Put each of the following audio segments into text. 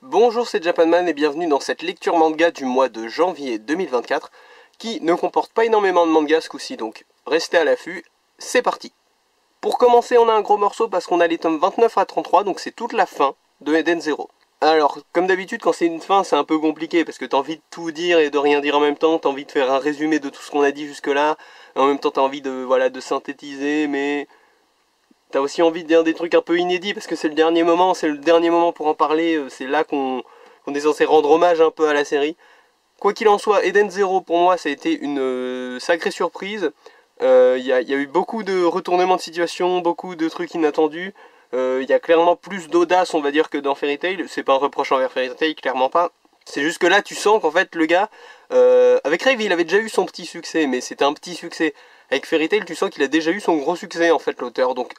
Bonjour, c'est Japanman et bienvenue dans cette lecture manga du mois de janvier 2024 qui ne comporte pas énormément de mangas ce coup-ci, donc restez à l'affût, c'est parti. Pour commencer, on a un gros morceau parce qu'on a les tomes 29 à 33, donc c'est toute la fin de Eden Zero. Alors, comme d'habitude, quand c'est une fin, c'est un peu compliqué parce que t'as envie de tout dire et de rien dire en même temps, t'as envie de faire un résumé de tout ce qu'on a dit jusque-là, en même temps t'as envie de synthétiser, mais t'as aussi envie de dire des trucs un peu inédits parce que c'est le dernier moment pour en parler, c'est là qu'on est censé rendre hommage un peu à la série. Quoi qu'il en soit, Eden Zero pour moi ça a été une sacrée surprise. Il y a eu beaucoup de retournements de situation, beaucoup de trucs inattendus. Il y a clairement plus d'audace on va dire que dans Fairy Tail. C'est pas un reproche envers Fairy Tail, clairement pas. C'est juste que là tu sens qu'en fait le gars, avec Rave il avait déjà eu son petit succès, mais c'était un petit succès. Avec Fairy Tail tu sens qu'il a déjà eu son gros succès en fait l'auteur, donc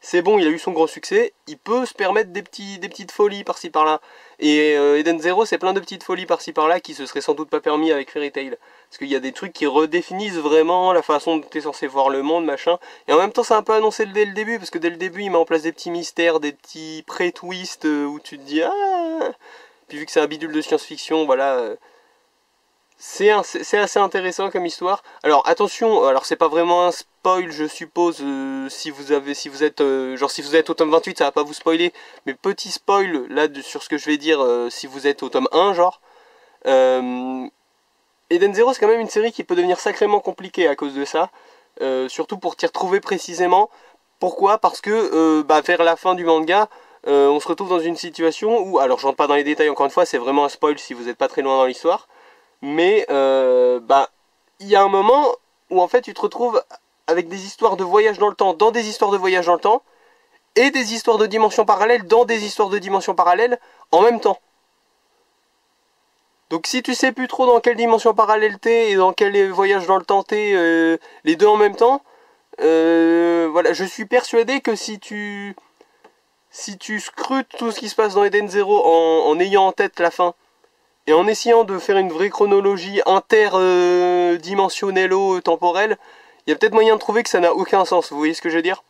c'est bon, il a eu son gros succès, il peut se permettre des petites folies par-ci par-là. Et Eden Zero, c'est plein de petites folies par-ci par-là qui se seraient sans doute pas permis avec Fairy Tail. Parce qu'il y a des trucs qui redéfinissent vraiment la façon dont tu es censé voir le monde, machin. Et en même temps, c'est un peu annoncé dès le début, parce que dès le début, il met en place des petits mystères, des petits pré-twists où tu te dis ah. Puis vu que c'est un bidule de science-fiction, voilà. C'est assez intéressant comme histoire. Alors attention, alors c'est pas vraiment un spoil je suppose si vous êtes si vous êtes au tome 28 ça va pas vous spoiler, mais petit spoil là sur ce que je vais dire si vous êtes au tome 1 genre. Eden Zero c'est quand même une série qui peut devenir sacrément compliquée à cause de ça, surtout pour t'y retrouver précisément. Pourquoi? Parce que vers la fin du manga on se retrouve dans une situation où, alors je rentre pas dans les détails encore une fois, c'est vraiment un spoil si vous n'êtes pas très loin dans l'histoire. Mais il y a un moment où en fait tu te retrouves avec des histoires de voyage dans le temps, dans des histoires de voyage dans le temps, et des histoires de dimensions parallèles dans des histoires de dimensions parallèles en même temps. Donc si tu sais plus trop dans quelle dimension parallèle t'es et dans quel voyage dans le temps t'es, les deux en même temps, voilà, je suis persuadé que si tu scrutes tout ce qui se passe dans Eden Zero en ayant en tête la fin, et en essayant de faire une vraie chronologie interdimensionnello-temporelle, il y a peut-être moyen de trouver que ça n'a aucun sens, vous voyez ce que je veux dire?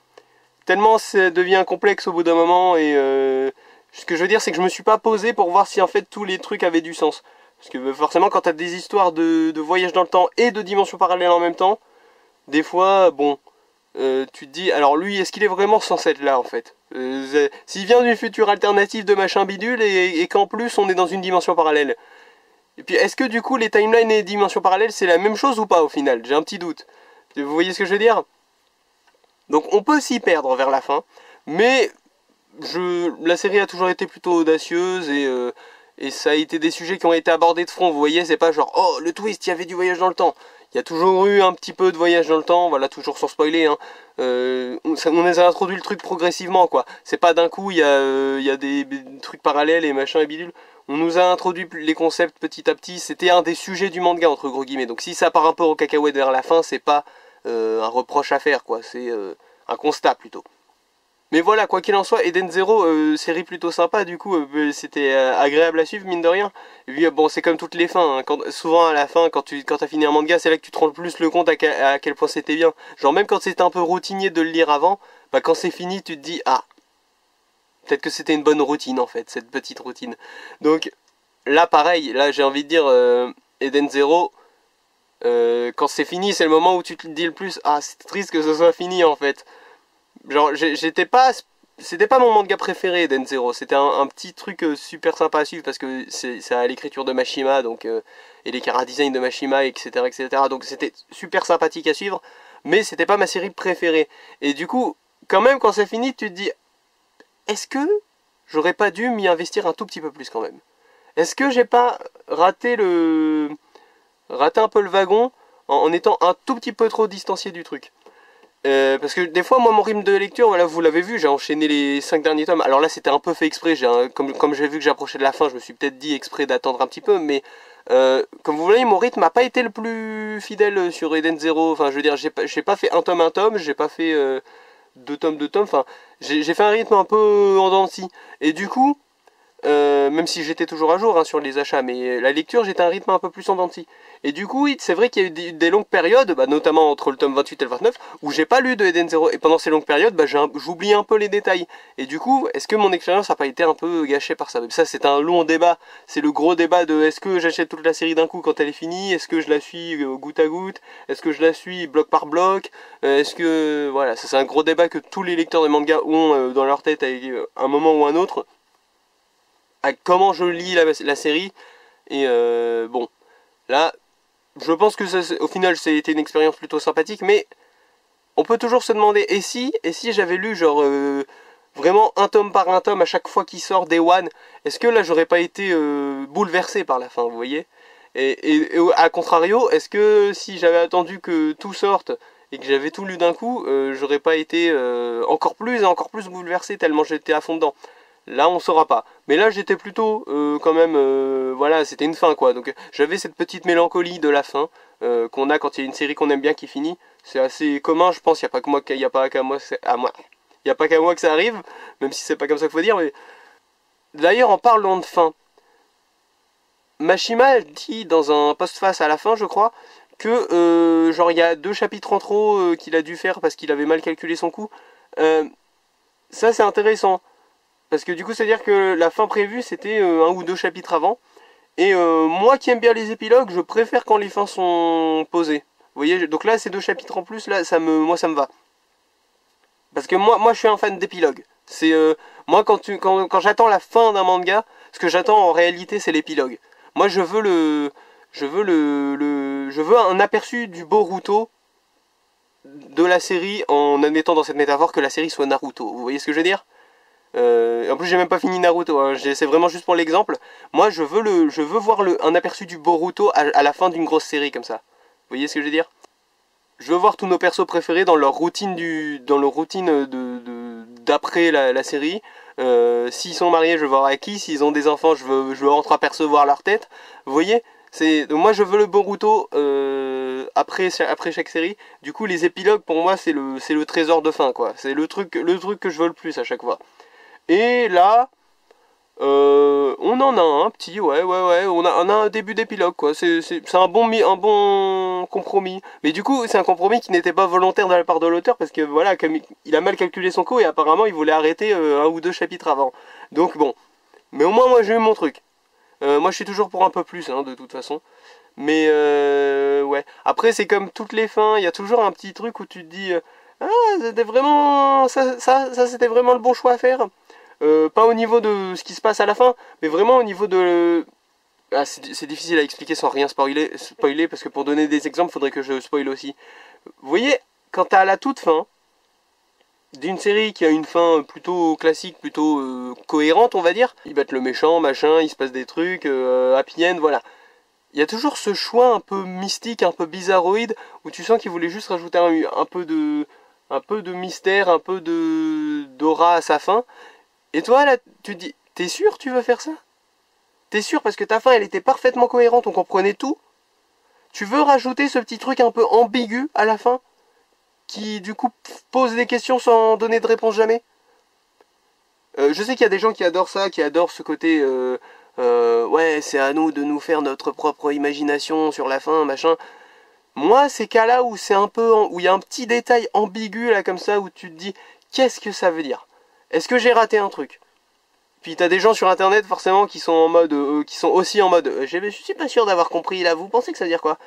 Tellement ça devient complexe au bout d'un moment, et ce que je veux dire c'est que je me suis pas posé pour voir si en fait tous les trucs avaient du sens. Parce que forcément quand t'as des histoires de voyage dans le temps et de dimensions parallèles en même temps, des fois, bon, tu te dis, alors lui, est-ce qu'il est vraiment censé être là en fait? S'il vient d'une future alternative de machin bidule et qu'en plus on est dans une dimension parallèle. Et puis est-ce que du coup les timelines et les dimensions parallèles c'est la même chose ou pas au final? J'ai un petit doute. Vous voyez ce que je veux dire? Donc on peut s'y perdre vers la fin, mais la série a toujours été plutôt audacieuse et ça a été des sujets qui ont été abordés de front. Vous voyez, c'est pas genre oh le twist, il y avait du voyage dans le temps. Il y a toujours eu un petit peu de voyage dans le temps, voilà, toujours sans spoiler, hein. On les a introduit le truc progressivement, quoi. C'est pas d'un coup, il y a des trucs parallèles et machin et bidule. On nous a introduit les concepts petit à petit. C'était un des sujets du manga, entre gros guillemets. Donc si ça part un peu au cacahuète vers la fin, c'est pas un reproche à faire, quoi. C'est un constat, plutôt. Mais voilà, quoi qu'il en soit, Eden Zero, série plutôt sympa, du coup, c'était agréable à suivre, mine de rien. Et puis, bon, c'est comme toutes les fins, hein. Souvent à la fin, quand t'as fini un manga, c'est là que tu te rends le plus le compte à quel point c'était bien. Genre, même quand c'était un peu routinier de le lire avant, bah quand c'est fini, tu te dis, ah, peut-être que c'était une bonne routine, en fait, cette petite routine. Donc, là, pareil, là, j'ai envie de dire, Eden Zero, quand c'est fini, c'est le moment où tu te dis le plus, ah, c'est triste que ce soit fini, en fait. Genre, c'était pas mon manga préféré, Eden Zero. C'était un petit truc super sympa à suivre parce que c'est à l'écriture de Mashima, donc et les chara-design de Mashima, etc., etc. Donc c'était super sympathique à suivre, mais c'était pas ma série préférée. Et du coup, quand même, quand c'est fini, tu te dis, est-ce que j'aurais pas dû m'y investir un tout petit peu plus quand même? Est-ce que j'ai pas raté un peu le wagon en étant un tout petit peu trop distancié du truc? Parce que des fois moi mon rythme de lecture, voilà, vous l'avez vu, j'ai enchaîné les 5 derniers tomes. Alors là c'était un peu fait exprès, comme j'ai vu que j'approchais de la fin, je me suis peut-être dit exprès d'attendre un petit peu. Mais comme vous voyez, mon rythme n'a pas été le plus fidèle sur Eden Zero. Enfin je veux dire, j'ai pas fait un tome, j'ai pas fait 2 tomes, enfin j'ai fait un rythme un peu en dents de scie. Et du coup même si j'étais toujours à jour hein, sur les achats, mais la lecture j'étais à un rythme un peu plus en dents de scie. Et du coup, oui, c'est vrai qu'il y a eu des longues périodes, bah, notamment entre le tome 28 et le 29, où j'ai pas lu de Eden Zero. Et pendant ces longues périodes, bah, j'oublie un peu les détails. Et du coup, est-ce que mon expérience n'a pas été un peu gâchée par ça? Ça, c'est un long débat. C'est le gros débat de est-ce que j'achète toute la série d'un coup quand elle est finie? Est-ce que je la suis goutte à goutte? Est-ce que je la suis bloc par bloc? Est-ce que... Voilà, ça c'est un gros débat que tous les lecteurs de manga ont dans leur tête à un moment ou un autre. À comment je lis la série. Et bon, là... Je pense que ça, au final, ça a été une expérience plutôt sympathique, mais on peut toujours se demander, et si j'avais lu genre vraiment un tome par un tome à chaque fois qu'il sort Day One, est-ce que là j'aurais pas été bouleversé par la fin, vous voyez? Et à contrario, est-ce que si j'avais attendu que tout sorte et que j'avais tout lu d'un coup, j'aurais pas été encore plus bouleversé tellement j'étais à fond dedans? Là, on saura pas. Mais là, j'étais plutôt quand même... voilà, c'était une fin, quoi. Donc, j'avais cette petite mélancolie de la fin qu'on a quand il y a une série qu'on aime bien qui finit. C'est assez commun, je pense. Il n'y a pas que moi, il y a pas qu'à moi, il n'y a pas qu'à moi que ça arrive, même si c'est pas comme ça qu'il faut dire. Mais d'ailleurs, en parlant de fin, Mashima dit dans un post-face à la fin, je crois, que genre il y a 2 chapitres en trop qu'il a dû faire parce qu'il avait mal calculé son coût. Ça, c'est intéressant. Parce que du coup, c'est-à-dire que la fin prévue, c'était 1 ou 2 chapitres avant. Et moi qui aime bien les épilogues, je préfère quand les fins sont posées. Vous voyez, donc là, ces 2 chapitres en plus, là, moi, ça me va. Parce que moi je suis un fan d'épilogue. C'est moi, quand j'attends la fin d'un manga, ce que j'attends en réalité, c'est l'épilogue. Moi, je veux un aperçu du Boruto de la série en admettant dans cette métaphore que la série soit Naruto. Vous voyez ce que je veux dire? En plus j'ai même pas fini Naruto, hein. C'est vraiment juste pour l'exemple. Moi je veux voir un aperçu du Boruto à la fin d'une grosse série comme ça. Vous voyez ce que je veux dire? Je veux voir tous nos persos préférés dans leur routine d'après la série. S'ils sont mariés, je veux voir avec qui. S'ils ont des enfants, je veux entreapercevoir leur tête. Vous voyez? Donc moi je veux le Boruto après chaque série. Du coup les épilogues pour moi c'est le trésor de fin quoi. C'est le truc que je veux le plus à chaque fois. Et là, on en a un petit, ouais, on a un début d'épilogue, quoi. C'est un bon compromis. Mais du coup, c'est un compromis qui n'était pas volontaire de la part de l'auteur, parce que voilà, comme il a mal calculé son coût, et apparemment, il voulait arrêter 1 ou 2 chapitres avant. Donc bon. Mais au moins, moi, j'ai eu mon truc. Moi, je suis toujours pour un peu plus, hein, de toute façon. Mais, ouais. Après, c'est comme toutes les fins, il y a toujours un petit truc où tu te dis... ah, c'était vraiment... Ça c'était vraiment le bon choix à faire. Pas au niveau de ce qui se passe à la fin, mais vraiment au niveau de... Ah, c'est difficile à expliquer sans rien spoiler, parce que pour donner des exemples, il faudrait que je spoil aussi. Vous voyez, quand t'as à la toute fin d'une série qui a une fin plutôt classique, plutôt cohérente, on va dire, ils battent le méchant, machin, il se passe des trucs, happy end, voilà. Il y a toujours ce choix un peu mystique, un peu bizarroïde, où tu sens qu'ils voulaient juste rajouter un peu de mystère, un peu d'aura à sa fin. Et toi, là, tu te dis, t'es sûr tu veux faire ça? T'es sûr parce que ta fin, elle était parfaitement cohérente, on comprenait tout? Tu veux rajouter ce petit truc un peu ambigu à la fin? Qui, du coup, pose des questions sans donner de réponse jamais? Je sais qu'il y a des gens qui adorent ça, qui adorent ce côté... ouais, c'est à nous de nous faire notre propre imagination sur la fin, machin. Moi, ces cas-là où c'est un peu... où il y a un petit détail ambigu, là, comme ça, où tu te dis, qu'est-ce que ça veut dire? Est-ce que j'ai raté un truc? Puis t'as des gens sur internet forcément qui sont en mode, qui sont aussi en mode, je suis pas sûr d'avoir compris là, vous pensez que ça veut dire quoi?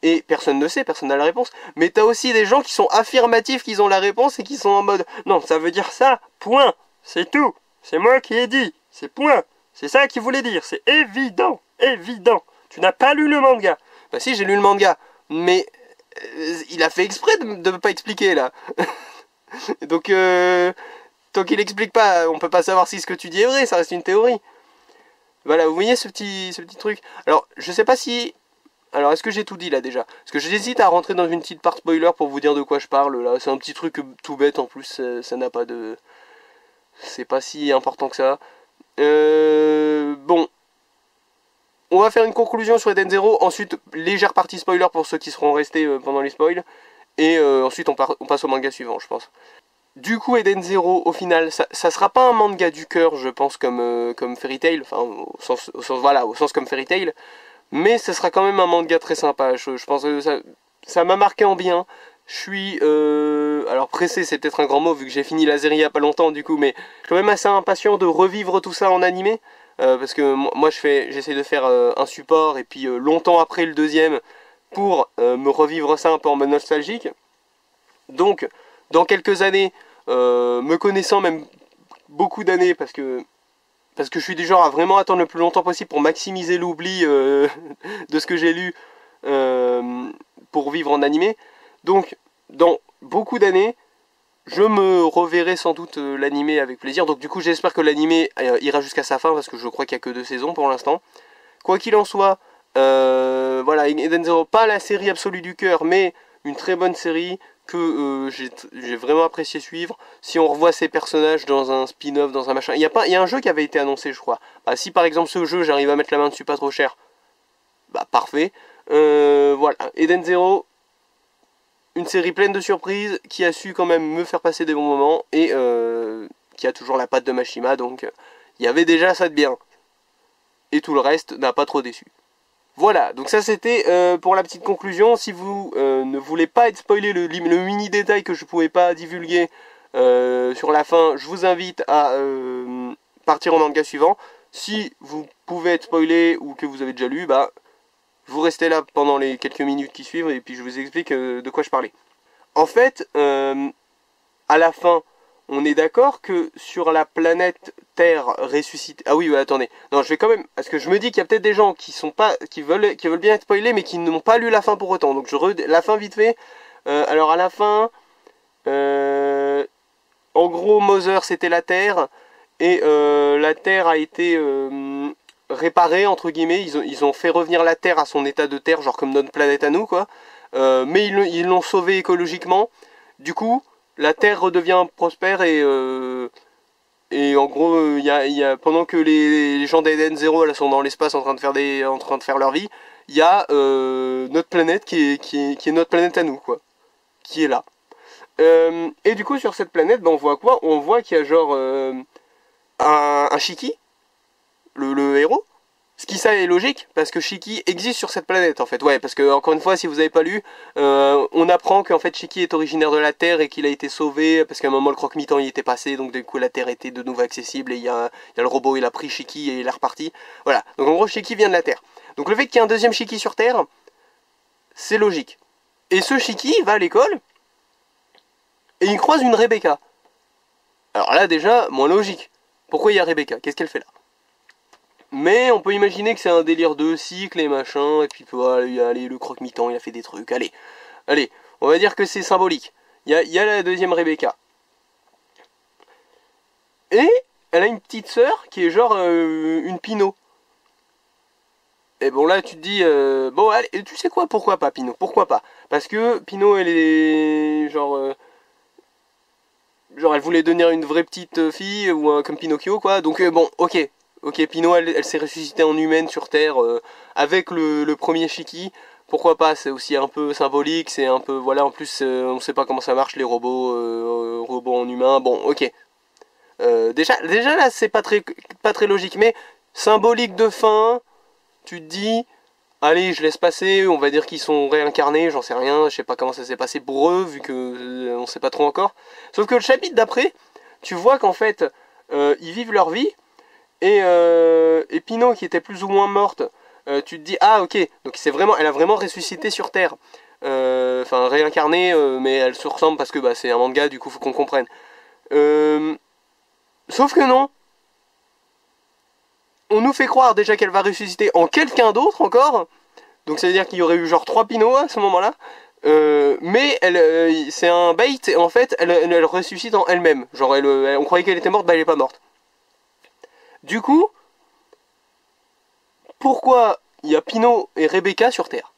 Et personne ne sait, personne n'a la réponse. Mais t'as aussi des gens qui sont affirmatifs qu'ils ont la réponse et qui sont en mode, non, ça veut dire ça, point, c'est tout, c'est moi qui ai dit, c'est point, c'est ça qu'il voulait dire, c'est évident, évident. Tu n'as pas lu le manga. Bah si, j'ai lu le manga, mais il a fait exprès de ne pas expliquer là. Donc tant qu'il explique pas, on peut pas savoir si ce que tu dis est vrai, ça reste une théorie. Voilà, vous voyez ce petit truc. Alors, je sais pas si... Alors, est-ce que j'ai tout dit là déjà? Parce que j'hésite à rentrer dans une petite part spoiler pour vous dire de quoi je parle là. C'est un petit truc tout bête en plus, ça n'a pas de... C'est pas si important que ça. Bon. On va faire une conclusion sur Eden Zero. Ensuite, légère partie spoiler pour ceux qui seront restés pendant les spoils. Et ensuite, on passe au manga suivant, je pense. Du coup, Eden Zero, au final, ça sera pas un manga du cœur, je pense, comme Fairy Tail, enfin, voilà, au sens comme Fairy Tail, mais ça sera quand même un manga très sympa. Je pense que ça m'a marqué en bien. Je suis, alors pressé, c'est peut-être un grand mot vu que j'ai fini la série il y a pas longtemps du coup, mais je suis quand même assez impatient de revivre tout ça en animé, parce que moi j'essaie de faire un support et puis longtemps après le deuxième pour me revivre ça un peu en mode nostalgique. Donc, dans quelques années, me connaissant même beaucoup d'années, parce que je suis du genre à vraiment attendre le plus longtemps possible pour maximiser l'oubli de ce que j'ai lu pour vivre en animé. Donc, dans beaucoup d'années, je me reverrai sans doute l'animé avec plaisir. Donc du coup, j'espère que l'animé ira jusqu'à sa fin, parce que je crois qu'il n'y a que 2 saisons pour l'instant. Quoi qu'il en soit, voilà, Eden Zero, pas la série absolue du cœur, mais une très bonne série que j'ai vraiment apprécié suivre. Si on revoit ces personnages dans un spin-off, dans un machin, il y a un jeu qui avait été annoncé, je crois. Bah, si par exemple ce jeu, j'arrive à mettre la main dessus pas trop cher, bah parfait. Voilà, Eden Zero, une série pleine de surprises qui a su quand même me faire passer des bons moments et qui a toujours la patte de Mashima, donc il y avait déjà ça de bien. Et tout le reste n'a pas trop déçu. Voilà, donc ça c'était pour la petite conclusion. Si vous ne voulez pas être spoilé le mini détail que je ne pouvais pas divulguer sur la fin, je vous invite à partir au manga suivant. Si vous pouvez être spoilé ou que vous avez déjà lu, bah vous restez là pendant les quelques minutes qui suivent et puis je vous explique de quoi je parlais. En fait, à la fin, on est d'accord que sur la planète Terre ressuscitée... Ah oui, attendez. Non, je vais quand même... Parce que je me dis qu'il y a peut-être des gens qui sont pas, qui veulent bien être spoilés, mais qui n'ont pas lu la fin pour autant. Donc la fin vite fait. Alors à la fin... en gros, Mother, c'était la Terre. Et la Terre a été réparée, entre guillemets. Ils ont fait revenir la Terre à son état de Terre, genre comme notre planète à nous, quoi. Mais ils l'ont sauvée écologiquement. Du coup... la Terre redevient prospère et en gros, pendant que les gens d'Eden Zero là, sont dans l'espace en train de faire leur vie, il y a notre planète qui est notre planète à nous, quoi, qui est là. Et du coup, sur cette planète, ben, on voit quoi? On voit qu'il y a genre un Shiki, le héros. Ce qui ça est logique, parce que Shiki existe sur cette planète en fait. Ouais, parce que encore une fois, si vous n'avez pas lu, on apprend qu'en fait Shiki est originaire de la Terre et qu'il a été sauvé, parce qu'à un moment le croque-mitant y était passé, donc du coup la Terre était de nouveau accessible, et il y a le robot, il a pris Shiki et il est reparti. Voilà, donc en gros Shiki vient de la Terre. Donc le fait qu'il y ait un deuxième Shiki sur Terre, c'est logique. Et ce Shiki va à l'école, et il croise une Rebecca. Alors là déjà, moins logique. Pourquoi il y a Rebecca? Qu'est-ce qu'elle fait là? Mais on peut imaginer que c'est un délire de cycle et machin, et puis voilà, allez, le croque-mitant, il a fait des trucs, allez, on va dire que c'est symbolique. Il y a la deuxième Rebecca. Et elle a une petite sœur qui est genre une Pinot. Et bon là tu te dis, bon allez, tu sais quoi, pourquoi pas Pinot, pourquoi pas? Parce que Pinot elle est genre elle voulait devenir une vraie petite fille, ou comme Pinocchio quoi, donc bon ok. Ok, Pinot, elle s'est ressuscitée en humaine sur Terre avec le premier Shiki. Pourquoi pas, c'est aussi un peu symbolique, c'est un peu... Voilà, en plus, on sait pas comment ça marche, les robots en humain. Bon, ok. Déjà là, c'est pas très logique, mais symbolique de fin, tu te dis... Allez, je laisse passer, on va dire qu'ils sont réincarnés, j'en sais rien, je sais pas comment ça s'est passé pour eux, vu que on sait pas trop encore. Sauf que le chapitre d'après, tu vois qu'en fait, ils vivent leur vie, et Pinot qui était plus ou moins morte, tu te dis ah ok, donc elle a vraiment ressuscité sur Terre, enfin réincarnée, mais elle se ressemble parce que bah, c'est un manga, du coup faut qu'on comprenne. Sauf que non, on nous fait croire déjà qu'elle va ressusciter en quelqu'un d'autre encore, donc ça veut dire qu'il y aurait eu genre 3 Pinot à ce moment-là. Mais c'est un bait, et en fait elle ressuscite en elle-même, genre on croyait qu'elle était morte, bah elle est pas morte. Du coup, pourquoi il y a Pinot et Rebecca sur Terre?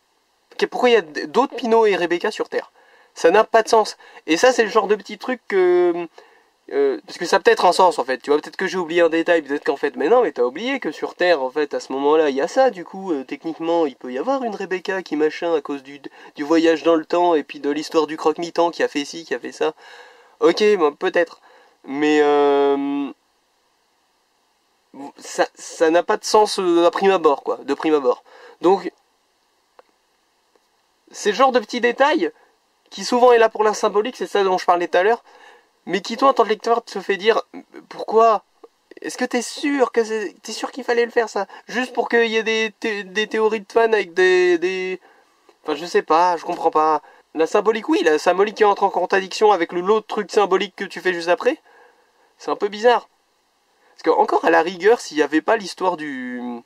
Pourquoi il y a d'autres Pinot et Rebecca sur Terre? Ça n'a pas de sens. Et ça, c'est le genre de petit truc que... parce que ça a peut-être un sens, en fait. Tu vois, peut-être que j'ai oublié un détail, peut-être qu'en fait... Mais non, mais t'as oublié que sur Terre, en fait, à ce moment-là, il y a ça, du coup, techniquement, il peut y avoir une Rebecca qui machin à cause du voyage dans le temps, et puis de l'histoire du croque-mitant qui a fait ci, qui a fait ça. Ok, bon, peut-être. Mais ça n'a pas de sens à prime abord, quoi, de prime abord. Donc, c'est le genre de petits détails qui souvent est là pour la symbolique, c'est ça dont je parlais tout à l'heure, mais qui toi en tant que lecteur te fait dire pourquoi. Est-ce que t'es sûr qu'il fallait le faire ça? Juste pour qu'il y ait des théories de fans avec Enfin je sais pas, je comprends pas. La symbolique oui, la symbolique qui entre en contradiction avec l'autre truc symbolique que tu fais juste après, c'est un peu bizarre. Parce que encore à la rigueur, s'il n'y avait pas l'histoire du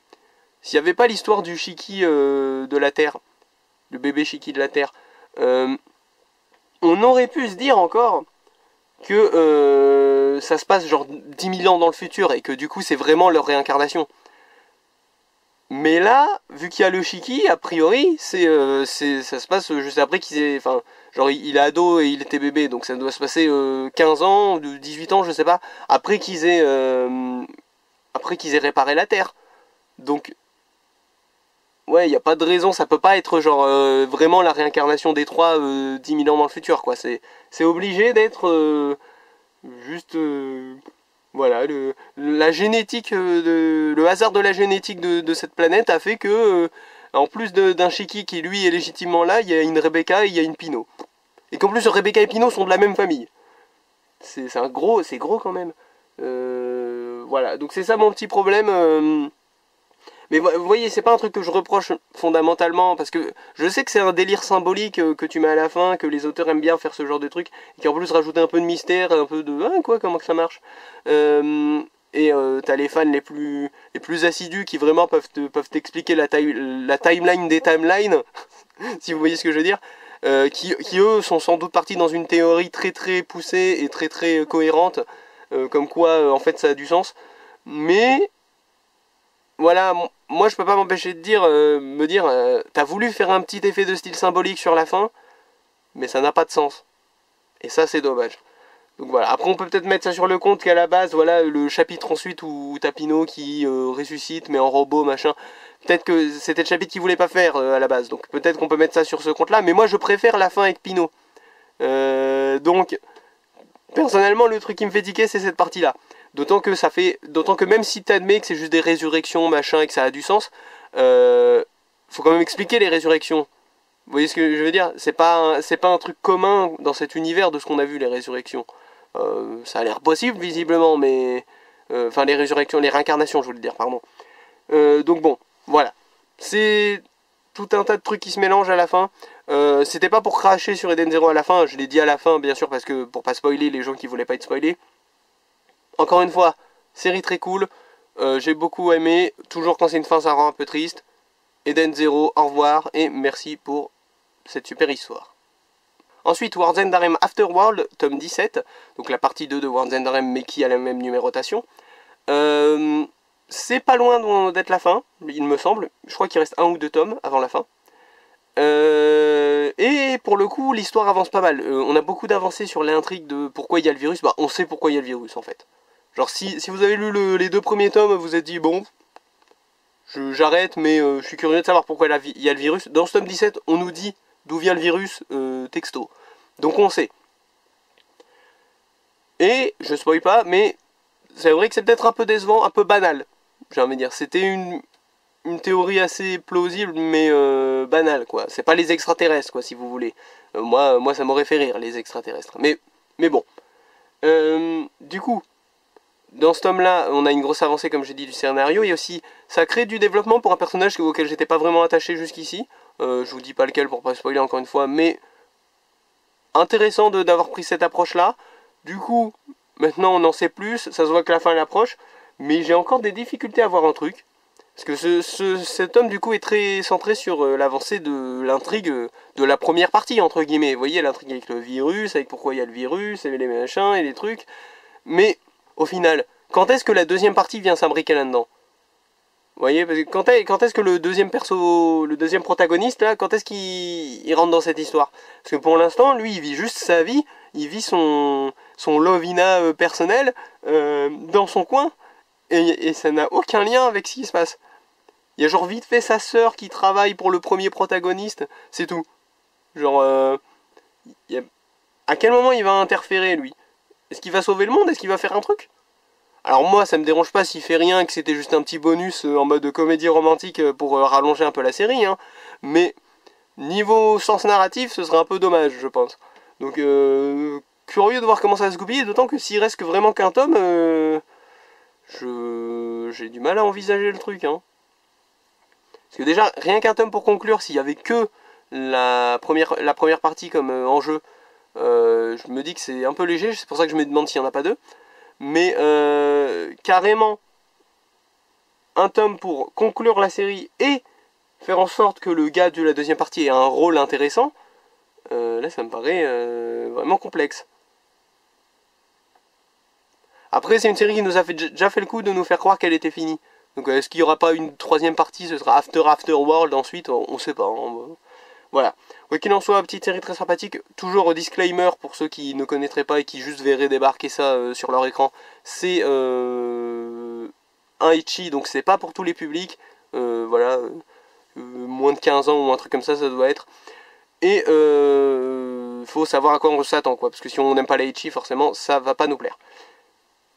Shiki de la Terre, le bébé Shiki de la Terre, on aurait pu se dire encore que ça se passe genre 10 000 ans dans le futur et que du coup c'est vraiment leur réincarnation. Mais là, vu qu'il y a le Shiki, a priori, ça se passe juste après qu'ils aient... Enfin, genre il est ado et il était bébé, donc ça doit se passer 15 ans, 18 ans, je sais pas, après qu'ils aient réparé la Terre. Donc, ouais, il n'y a pas de raison, ça peut pas être genre vraiment la réincarnation des trois 10 000 ans dans le futur, quoi. C'est obligé d'être juste... voilà, la génétique, le hasard de la génétique de cette planète a fait que, en plus d'un Shiki qui lui est légitimement là, il y a une Rebecca et il y a une Pino. Et qu'en plus Rebecca et Pino sont de la même famille. C'est gros quand même. Voilà, donc c'est ça mon petit problème. Mais vous voyez, c'est pas un truc que je reproche fondamentalement, parce que je sais que c'est un délire symbolique que tu mets à la fin, que les auteurs aiment bien faire ce genre de truc, et qui en plus rajoutent un peu de mystère, un peu de ah, quoi, comment que ça marche. Et t'as les fans les plus assidus qui vraiment peuvent t'expliquer la timeline des timelines, si vous voyez ce que je veux dire, qui eux sont sans doute partis dans une théorie très très poussée et très très cohérente, comme quoi en fait ça a du sens. Mais voilà, moi je peux pas m'empêcher de me dire, t'as voulu faire un petit effet de style symbolique sur la fin, mais ça n'a pas de sens. Et ça c'est dommage. Donc voilà, après on peut peut-être mettre ça sur le compte qu'à la base, voilà, le chapitre ensuite où t'as Pino qui ressuscite, mais en robot, machin. Peut-être que c'était le chapitre qu'il voulait pas faire à la base, donc peut-être qu'on peut mettre ça sur ce compte-là, mais moi je préfère la fin avec Pino. Donc, personnellement, le truc qui me fait tiquer, c'est cette partie-là. D'autant que même si t'admets que c'est juste des résurrections, machin, et que ça a du sens, faut quand même expliquer les résurrections. Vous voyez ce que je veux dire? C'est pas un truc commun dans cet univers de ce qu'on a vu, les résurrections. Ça a l'air possible, visiblement, mais... Enfin, les résurrections, les réincarnations, je voulais dire, pardon. Donc bon, voilà. C'est tout un tas de trucs qui se mélangent à la fin. C'était pas pour cracher sur Eden Zero à la fin, je l'ai dit à la fin, bien sûr, parce que pour pas spoiler les gens qui voulaient pas être spoilés. Encore une fois, série très cool, j'ai beaucoup aimé, toujours quand c'est une fin ça rend un peu triste. Eden Zero, au revoir et merci pour cette super histoire. Ensuite, World's End Harem Afterworld, tome 17, donc la partie 2 de World's End Harem mais qui a la même numérotation. C'est pas loin d'être la fin, il me semble, je crois qu'il reste 1 ou 2 tomes avant la fin. Et pour le coup, l'histoire avance pas mal. On a beaucoup d'avancées sur l'intrigue de pourquoi il y a le virus. Bah, on sait pourquoi il y a le virus en fait. Genre si vous avez lu les 2 premiers tomes, vous vous êtes dit bon, j'arrête, mais je suis curieux de savoir pourquoi il y a le virus. Dans ce tome 17, on nous dit d'où vient le virus, texto. Donc on sait. Et, je spoil pas, mais c'est vrai que c'est peut-être un peu décevant, un peu banal. J'ai envie de dire, c'était une théorie assez plausible, mais banale, quoi. C'est pas les extraterrestres, quoi, si vous voulez. Moi, ça m'aurait fait rire, les extraterrestres. Mais bon. Du coup, dans ce tome-là, on a une grosse avancée, comme j'ai dit, du scénario. Et aussi, ça crée du développement pour un personnage auquel j'étais pas vraiment attaché jusqu'ici. Je vous dis pas lequel pour pas spoiler encore une fois, mais intéressant d'avoir pris cette approche-là. Du coup, maintenant on en sait plus, ça se voit que la fin elle approche, mais j'ai encore des difficultés à voir un truc. Parce que cet tome du coup est très centré sur l'avancée de l'intrigue de la première partie, entre guillemets. Vous voyez, l'intrigue avec le virus, avec pourquoi il y a le virus, et les machins, et les trucs. Mais, au final, quand est-ce que la deuxième partie vient s'imbriquer là-dedans? Vous voyez, parce que quand est-ce que le deuxième protagoniste, là, quand est-ce qu'il rentre dans cette histoire? Parce que pour l'instant, lui, il vit juste sa vie, il vit son Lovina personnel dans son coin, et ça n'a aucun lien avec ce qui se passe. Il y a genre vite fait sa sœur qui travaille pour le premier protagoniste, c'est tout. Genre, à quel moment il va interférer, lui? Est-ce qu'il va sauver le monde? Est-ce qu'il va faire un truc? Alors moi, ça me dérange pas s'il fait rien et que c'était juste un petit bonus en mode comédie romantique pour rallonger un peu la série, hein. Mais niveau sens narratif, ce serait un peu dommage, je pense. Donc, curieux de voir comment ça va se goupiller, d'autant que s'il reste que vraiment qu'un tome, j'ai du mal à envisager le truc, hein. Parce que déjà, rien qu'un tome pour conclure, s'il y avait que la première partie comme enjeu, je me dis que c'est un peu léger, c'est pour ça que je me demande s'il n'y en a pas deux. Mais carrément, un tome pour conclure la série et faire en sorte que le gars de la deuxième partie ait un rôle intéressant, là ça me paraît vraiment complexe. Après, c'est une série qui nous a déjà fait le coup de nous faire croire qu'elle était finie. Donc est-ce qu'il n'y aura pas une troisième partie? Ce sera After World ensuite, on ne sait pas, hein. Voilà. Quoi qu'il en soit, petite série très sympathique. Toujours disclaimer pour ceux qui ne connaîtraient pas et qui juste verraient débarquer ça sur leur écran. C'est un ecchi, donc c'est pas pour tous les publics. Voilà. Moins de 15 ans ou un truc comme ça doit être. Et faut savoir à quoi on s'attend, quoi. Parce que si on n'aime pas les ecchi, forcément, ça va pas nous plaire.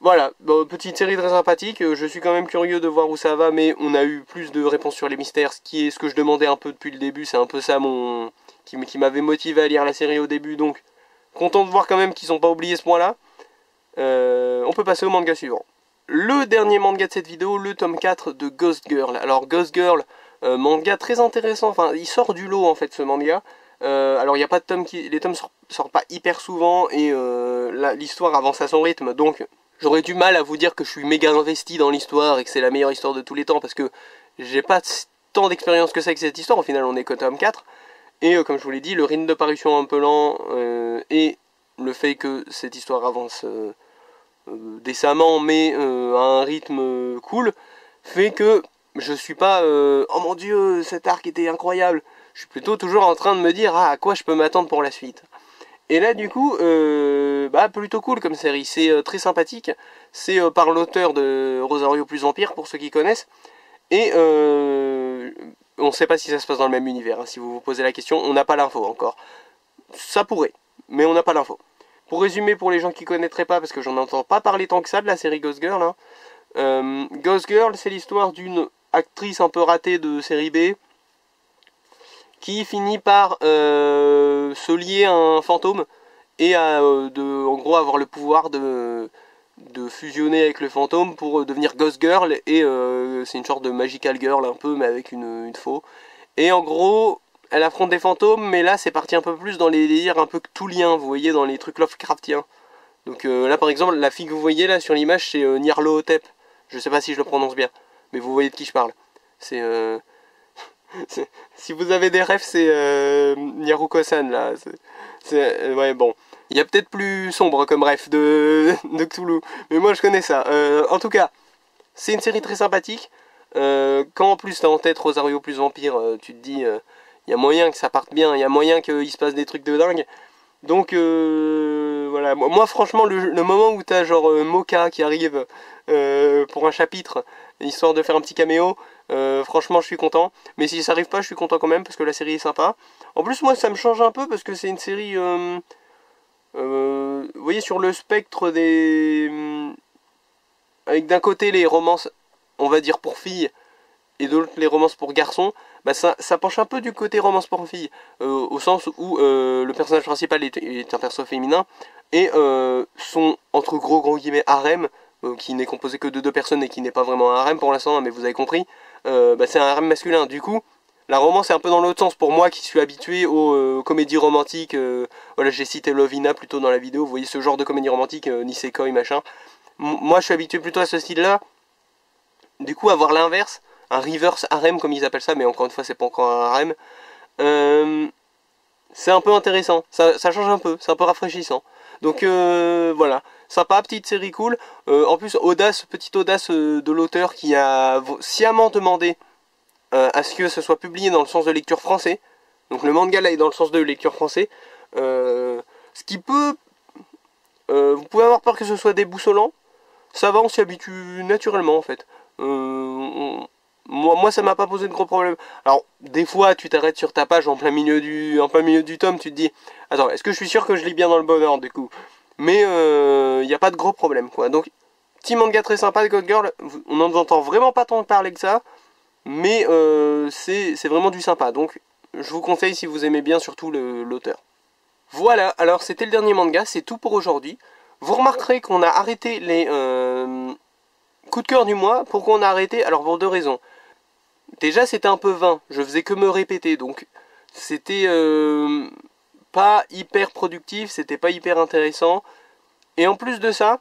Voilà, bon, petite série très sympathique, je suis quand même curieux de voir où ça va, mais on a eu plus de réponses sur les mystères, ce qui est ce que je demandais un peu depuis le début, c'est un peu ça qui m'avait motivé à lire la série au début, donc content de voir quand même qu'ils n'ont pas oublié ce point-là. On peut passer au manga suivant. Le dernier manga de cette vidéo, le tome 4 de Ghost Girl. Alors Ghost Girl, manga très intéressant, enfin il sort du lot en fait ce manga. Alors il n'y a pas de tome les tomes sortent pas hyper souvent et l'histoire avance à son rythme, donc j'aurais du mal à vous dire que je suis méga investi dans l'histoire et que c'est la meilleure histoire de tous les temps parce que j'ai pas tant d'expérience que ça avec cette histoire. Au final, on est qu'au tome 4. Et comme je vous l'ai dit, le rythme de parution un peu lent et le fait que cette histoire avance décemment mais à un rythme cool fait que je suis pas oh mon dieu, cet arc était incroyable. Je suis plutôt toujours en train de me dire à quoi je peux m'attendre pour la suite. Et là du coup, plutôt cool comme série, c'est très sympathique, c'est par l'auteur de Rosario plus Vampire pour ceux qui connaissent, et on ne sait pas si ça se passe dans le même univers, hein, si vous vous posez la question, on n'a pas l'info encore. Ça pourrait, mais on n'a pas l'info. Pour résumer pour les gens qui ne connaîtraient pas, parce que j'en entends pas parler tant que ça de la série Ghost Girl, hein. Ghost Girl c'est l'histoire d'une actrice un peu ratée de série B, qui finit par se lier à un fantôme et à en gros avoir le pouvoir de fusionner avec le fantôme pour devenir Ghost Girl, et c'est une sorte de magical girl un peu mais avec une faux. Et en gros elle affronte des fantômes, mais là c'est parti un peu plus dans les délires un peu cthulhiens, vous voyez, dans les trucs Lovecraftiens. Donc là par exemple la fille que vous voyez là sur l'image c'est Nyarlathotep, je sais pas si je le prononce bien, mais vous voyez de qui je parle. C'est si vous avez des rêves, c'est Nyaruko-san là. Ouais, bon. Il y a peut-être plus sombre comme rêve de Cthulhu, mais moi je connais ça. En tout cas, c'est une série très sympathique. Quand en plus t'as en tête Rosario plus Vampire, tu te dis, il y a moyen que ça parte bien, il y a moyen qu'il se passe des trucs de dingue. Donc voilà, moi franchement le moment où t'as genre Moka qui arrive pour un chapitre, histoire de faire un petit caméo, franchement je suis content. Mais si ça arrive pas, je suis content quand même parce que la série est sympa. En plus moi ça me change un peu parce que c'est une série, vous voyez, sur le spectre des... avec d'un côté les romances, on va dire pour filles, et de l'autre les romances pour garçons, bah ça penche un peu du côté romance pour filles, au sens où le personnage principal est un perso féminin, et son, entre gros guillemets, harem, qui n'est composé que de deux personnes et qui n'est pas vraiment un harem pour l'instant, hein, mais vous avez compris, c'est un harem masculin. Du coup, la romance est un peu dans l'autre sens. Pour moi qui suis habitué aux comédies romantiques, voilà, j'ai cité Lovina plutôt dans la vidéo, vous voyez ce genre de comédie romantique, Nisekoi, machin. Moi je suis habitué plutôt à ce style-là. Du coup, avoir l'inverse, un reverse harem comme ils appellent ça, mais encore une fois c'est pas encore un harem, c'est un peu intéressant, ça change un peu, c'est un peu rafraîchissant. Donc voilà, sympa, petite série cool. En plus, petite audace de l'auteur qui a sciemment demandé à ce que ce soit publié dans le sens de lecture français. Donc le manga là est dans le sens de lecture français. Ce qui peut... vous pouvez avoir peur que ce soit déboussolant. Ça va, on s'y habitue naturellement en fait. Moi ça m'a pas posé de gros problèmes. Alors des fois tu t'arrêtes sur ta page en plein milieu du tome, tu te dis attends, est-ce que je suis sûr que je lis bien dans le bon ordre du coup? mais il n'y a pas de gros problème quoi. Donc petit manga très sympa de God Girl, on n'en entend vraiment pas tant parler que ça, mais c'est vraiment du sympa, donc je vous conseille si vous aimez bien surtout l'auteur. Voilà, alors c'était le dernier manga, c'est tout pour aujourd'hui. Vous remarquerez qu'on a arrêté les coups de cœur du mois. Pourquoi on a arrêté? Alors pour deux raisons. Déjà c'était un peu vain, je faisais que me répéter, donc c'était pas hyper productif, c'était pas hyper intéressant. Et en plus de ça,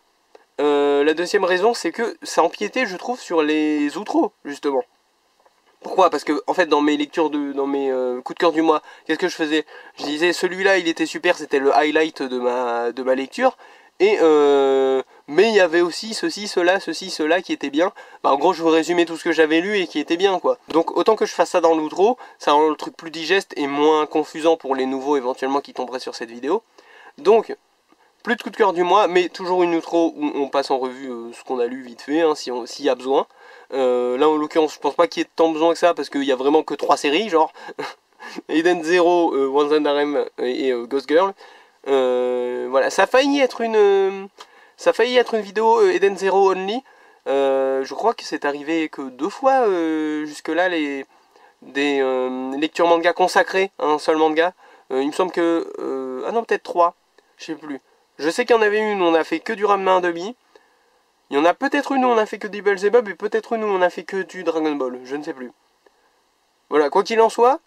la deuxième raison c'est que ça empiétait je trouve sur les outros justement. Pourquoi? Parce que en fait dans mes lectures dans mes coups de cœur du mois, qu'est-ce que je faisais? Je disais celui-là il était super, c'était le highlight de ma lecture. Et mais il y avait aussi ceci, cela qui était bien. Bah, en gros je vous résumais tout ce que j'avais lu et qui était bien quoi. Donc autant que je fasse ça dans l'outro, ça rend le truc plus digeste et moins confusant pour les nouveaux éventuellement qui tomberaient sur cette vidéo. Donc plus de coup de cœur du mois, mais toujours une outro où on passe en revue ce qu'on a lu vite fait, hein, s'il y a besoin. Là en l'occurrence je pense pas qu'il y ait tant besoin que ça parce qu'il y a vraiment que 3 séries genre Eden Zero, One and Harem et Ghost Girl. Voilà, ça a failli être une vidéo Eden Zero only. Je crois que c'est arrivé que 2 fois jusque là des lectures manga consacrées à un seul manga. Il me semble que ah non peut-être 3, je sais plus. Je sais qu'il y en avait une où on a fait que du Ranma 1/2. Il y en a peut-être une où on a fait que du Beelzebub et peut-être une où on a fait que du Dragon Ball, je ne sais plus. Voilà, quoi qu'il en soit,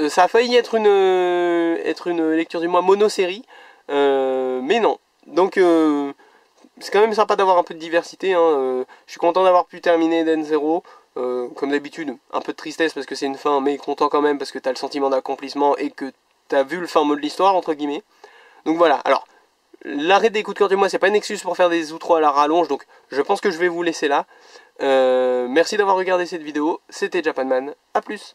ça a failli être une lecture du mois mono-série, mais non. Donc c'est quand même sympa d'avoir un peu de diversité, hein. Je suis content d'avoir pu terminer Eden Zero. Comme d'habitude, un peu de tristesse parce que c'est une fin, mais content quand même parce que tu as le sentiment d'accomplissement et que tu as vu le fin mot de l'histoire, entre guillemets. Donc voilà, alors, l'arrêt des coups de cœur du mois, c'est pas une excuse pour faire des outros à la rallonge, donc je pense que je vais vous laisser là. Merci d'avoir regardé cette vidéo, c'était Japanman, à plus.